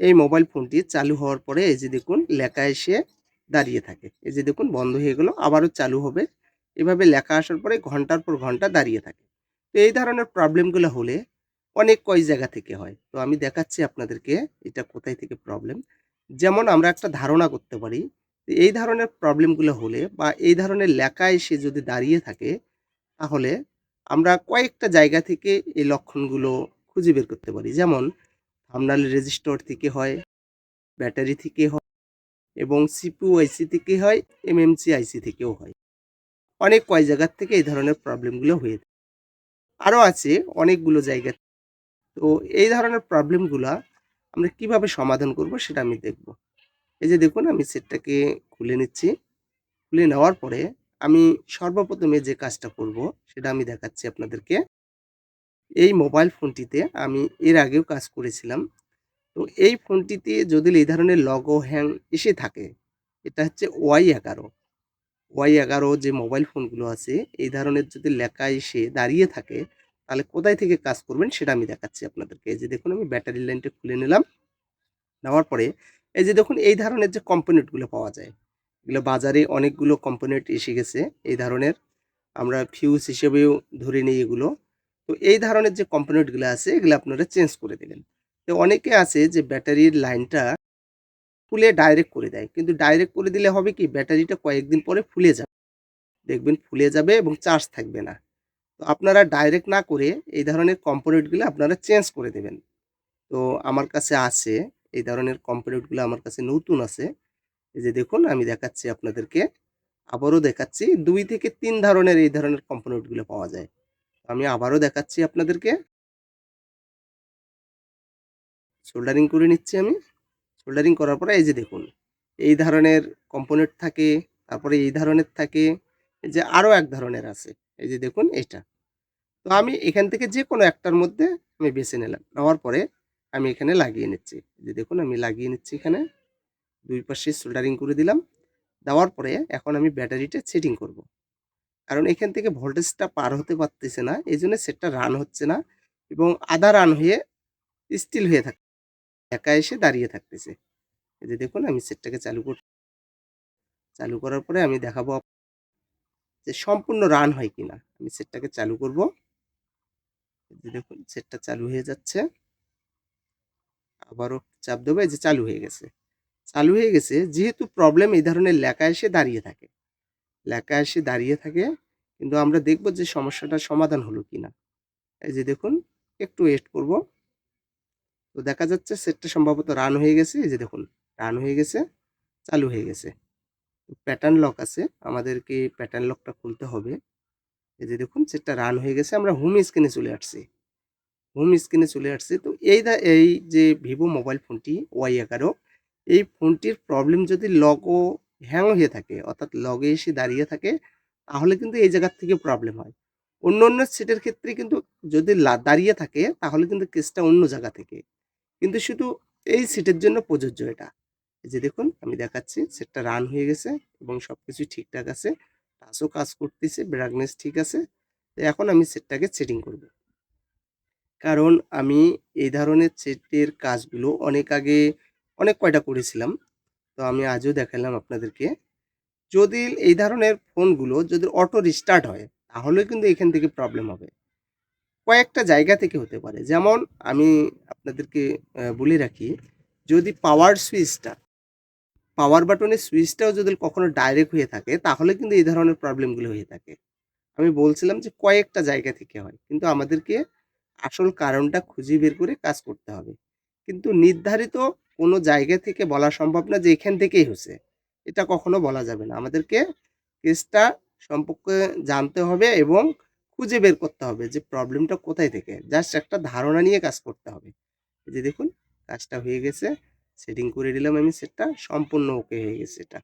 এই মোবাইল ফোনটি চালু হওয়ার পরে এই যে দেখুন লেখা এসে দাঁড়িয়ে থাকে। এই যে দেখুন বন্ধ হয়ে গেল, আবারও চালু হবে। এভাবে লেখা আসার পরে ঘন্টার পর ঘন্টা দাঁড়িয়ে থাকে। তো এই ধরনের প্রবলেমগুলো হলে অনেক কয় জায়গা থেকে হয়। তো আমি দেখাচ্ছি আপনাদেরকে এটা কোথায় থেকে প্রবলেম। যেমন আমরা একটা ধারণা করতে পারি যে এই ধরনের প্রবলেমগুলো হলে বা এই ধরনের লেখা এসে যদি দাঁড়িয়ে থাকে, তাহলে আমরা কয়েকটা জায়গা থেকে এই লক্ষণগুলো খুঁজে বের করতে পারি। যেমন থাম্বনেল রেজিস্টার থেকে হয়, ব্যাটারি থেকে হয় এবং সিপিইউ আইসি থেকে হয়, এমএমসি আইসি থেকেও হয়। অনেক কয় জায়গার থেকে এই ধরনের প্রবলেমগুলো হয়ে থাকে। আরও আছে অনেকগুলো জায়গা। তো এই ধরনের প্রবলেমগুলা আমরা কিভাবে সমাধান করব সেটা আমি দেখব। এই যে দেখুন আমি সেটটাকে খুলে নিচ্ছি। খুলে নেওয়ার পরে আমি সর্বপ্রথমে যে কাজটা করব সেটা আমি দেখাচ্ছি আপনাদেরকে। এই মোবাইল ফোনটিতে আমি এর আগেও কাজ করেছিলাম। তো এই ফোনটিতে যদি এই ধরনের লগো হ্যাং এসে থাকে, এটা হচ্ছে Y11। Y11 যে মোবাইল ফোনগুলো আছে, এই ধরনের যদি লেখা এসে দাঁড়িয়ে থাকে, তাহলে কোথায় থেকে কাজ করবেন সেটা আমি দেখাচ্ছি আপনাদেরকে। এই যে দেখুন আমি ব্যাটারি লাইনটা খুলে নিলাম। নেওয়ার পরে এই যে দেখুন এই ধরনের যে কম্পোনেন্টগুলো পাওয়া যায়, এগুলো বাজারে অনেকগুলো কম্পোনেন্ট এসে গেছে এই ধরনের। আমরা ফিউজ হিসেবেও ধরে নিই এগুলো। তো এই ধরনের যে কম্পোনেন্টগুলো আছে এগুলো আপনারা চেঞ্জ করে দেবেন। তো অনেকে আছে যে ব্যাটারির লাইনটা খুলে ডাইরেক্ট করে দেয়। কিন্তু ডাইরেক্ট করে দিলে হবে কি ব্যাটারিটা কয়েকদিন পরে ফুলে যাবে। দেখবেন ফুলে যাবে এবং চার্জ থাকবে না। তো আপনারা ডাইরেক্ট না করে এই ধরনের কম্পোনেন্টগুলো আপনারা চেঞ্জ করে দেবেন। তো আমার কাছে আছে এই ধরনের কম্পোনেন্টগুলো আমার কাছে নতুন আছে। এই যে দেখুন আমি দেখাচ্ছি আপনাদেরকে। আবারও দেখাচ্ছি ২ থেকে ৩ ধরনের এই ধরনের কম্পোনেন্টগুলো পাওয়া যায়। আমি আবারও দেখাচ্ছি আপনাদেরকে। সোল্ডারিং করে নিচ্ছি আমি। সোল্ডারিং করার পরে এই যে দেখুন, এই ধরনের কম্পোনেন্ট থাকে, তারপরে এই ধরনের থাকে, এই যে আরও এক ধরনের আছে। এই যে দেখুন এইটা। তো আমি এখান থেকে যেকোনো একটার মধ্যে আমি বেছে নিলাম। নেওয়ার পরে আমি এখানে লাগিয়ে নিচ্ছি। এই যে দেখুন আমি লাগিয়ে নিচ্ছি এখানে। ২ পাশে সোল্ডারিং করে দিলাম। দেওয়ার পরে এখন আমি ব্যাটারিটা সেটিং করব। কারণ এখান থেকে ভোল্টেজটা পার হতে পারতেছে না। এজন্য সেটটা রান হচ্ছে না এবং আধা রান হয়ে স্টিল হয়ে থাকে। একা এসে দাঁড়িয়ে থাকতেছে। এই যে দেখুন আমি সেটটাকে চালু করার পরে আমি দেখাবো যে সম্পূর্ণ রান হয় কিনা। আমি সেটটাকে চালু করব। এই যে দেখুন সেটটা চালু হয়ে যাচ্ছে। আবারও চাপ দেবো, এই যে চালু হয়ে গেছে। চালু হয়ে গেছে যেহেতু প্রবলেম এই ধরনের লেখা এসে দাঁড়িয়ে থাকে। লেখা এসে দাঁড়িয়ে থাকে কিন্তু আমরা দেখব যে সমস্যাটার সমাধান হলো কিনা। এই যে দেখুন একটু ওয়েট করব। তো দেখা যাচ্ছে সেটটা সম্ভবত রান হয়ে গেছে। এই যে দেখুন রান হয়ে গেছে, চালু হয়ে গেছে। প্যাটার্ন লক আছে। আমাদেরকে প্যাটার্ন লকটা খুলতে হবে। এই যে দেখুন সেটটা রান হয়ে গেছে। আমরা হোম স্ক্রিনে চলে আসছি। হোম স্ক্রিনে চলে আসছি। তো এই যে ভিভো মোবাইল ফোনটি Y11 এই ফোনটির প্রবলেম যদি লগো হ্যাং হয়ে থাকে অর্থাৎ লগে এসে দাঁড়িয়ে থাকে তাহলে কিন্তু এই জায়গার থেকে প্রবলেম হয়। অন্য সেটের ক্ষেত্রে কিন্তু যদি দাঁড়িয়ে থাকে তাহলে কিন্তু কেসটা অন্য জায়গা থেকে। কিন্তু শুধু এই সেটের জন্য প্রযোজ্য এটা। এই যে দেখুন আমি দেখাচ্ছি সেটটা রান হয়ে গেছে এবং সবকিছু ঠিকঠাক আছে। টাচও কাজ করতেছে, ব্রাইটনেস ঠিক আছে। তো এখন আমি সেটটাকে সেটিং করব। কারণ আমি এই ধরনের সেটের কাজগুলো অনেক আগে অনেক কয়টা করেছিলাম। তো আমি আজও দেখালাম আপনাদেরকে। যদি এই ধরনের ফোনগুলো যদি অটো রিস্টার্ট হয়, তাহলে কিন্তু এখান থেকে প্রবলেম হবে। কয়েকটা জায়গা থেকে হতে পারে। যেমন আমি আপনাদেরকে বলে রাখি, যদি পাওয়ার বাটনের সুইচটাও যদি কখনো ডাইরেক্ট হয়ে থাকে, তাহলে কিন্তু এই ধরনের প্রবলেমগুলো হয়ে থাকে। আমি বলছিলাম যে কয়েকটা জায়গা থেকে হয়। কিন্তু আমাদেরকে আসল কারণটা খুঁজে বের করে কাজ করতে হবে। কিন্তু নির্ধারিত কোনো জায়গা থেকে বলা সম্ভব না যে এখান থেকেই হইছে। এটা কখনো বলা যাবে না। আমাদেরকে কেসটা সম্পর্কে জানতে হবে এবং খুঁজে বের করতে হবে যে প্রবলেমটা কোথায় থেকে। জাস্ট একটা ধারণা নিয়ে কাজ করতে হবে। এই যে দেখুন কাজটা হয়ে গেছে। সেটিং করে দিলাম আমি সেটটা। সম্পূর্ণ ওকে হয়ে গেছে এটা।